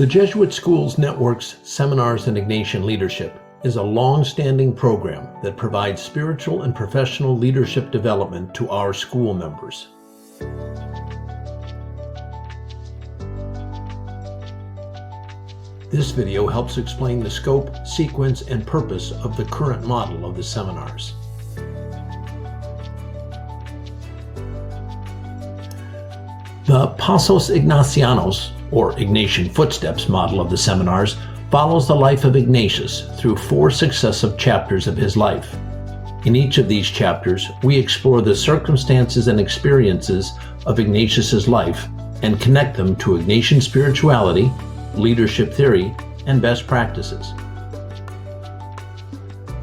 The Jesuit Schools Network's Seminars in Ignatian Leadership is a long-standing program that provides spiritual and professional leadership development to our school members. This video helps explain the scope, sequence, and purpose of the current model of the seminars. The Passos Ignatianos, or Ignatian Footsteps model of the seminars, follows the life of Ignatius through 4 successive chapters of his life. In each of these chapters, we explore the circumstances and experiences of Ignatius's life and connect them to Ignatian spirituality, leadership theory, and best practices.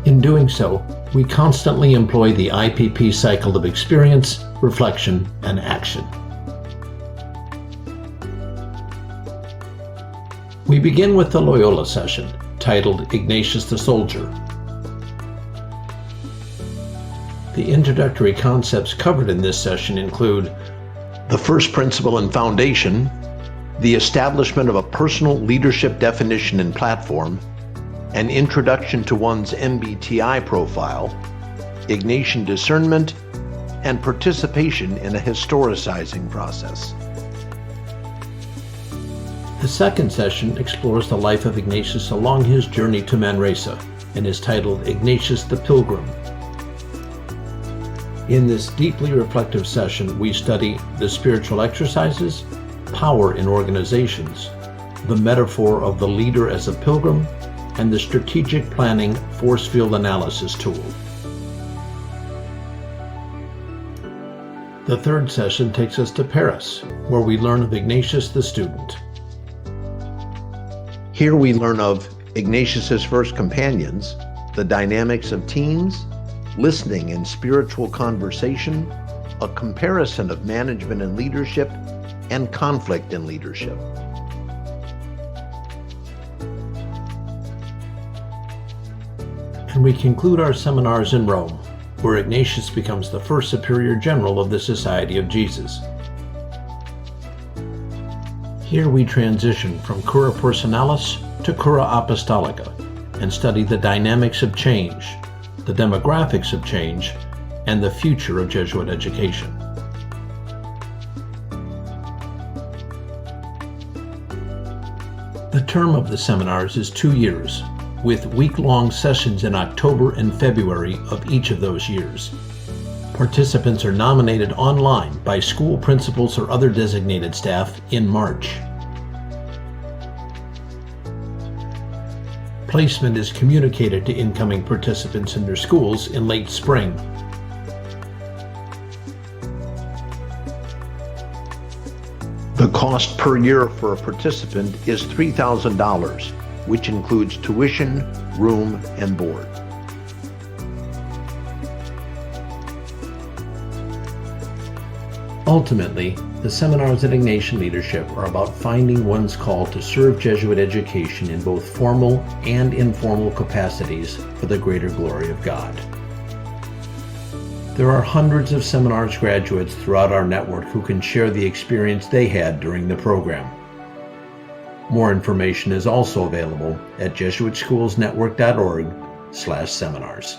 In doing so, we constantly employ the IPP cycle of experience, reflection, and action. We begin with the Loyola session, titled Ignatius the Soldier. The introductory concepts covered in this session include the first principle and foundation, the establishment of a personal leadership definition and platform, an introduction to one's MBTI profile, Ignatian discernment, and participation in a historicizing process. The second session explores the life of Ignatius along his journey to Manresa and is titled Ignatius the Pilgrim. In this deeply reflective session, we study the spiritual exercises, power in organizations, the metaphor of the leader as a pilgrim, and the strategic planning force field analysis tool. The third session takes us to Paris, where we learn of Ignatius the student. Here we learn of Ignatius's first companions, the dynamics of teams, listening and spiritual conversation, a comparison of management and leadership, and conflict in leadership. And we conclude our seminars in Rome, where Ignatius becomes the first superior general of the Society of Jesus. Here we transition from cura personalis to cura apostolica and study the dynamics of change, the demographics of change, and the future of Jesuit education. The term of the seminars is 2 years, with week-long sessions in October and February of each of those years. Participants are nominated online by school principals or other designated staff in March. Placement is communicated to incoming participants in their schools in late spring. The cost per year for a participant is $3,000, which includes tuition, room, and board. Ultimately, the seminars in Ignatian leadership are about finding one's call to serve Jesuit education in both formal and informal capacities for the greater glory of God. There are hundreds of seminars graduates throughout our network who can share the experience they had during the program. More information is also available at JesuitSchoolsNetwork.org/seminars.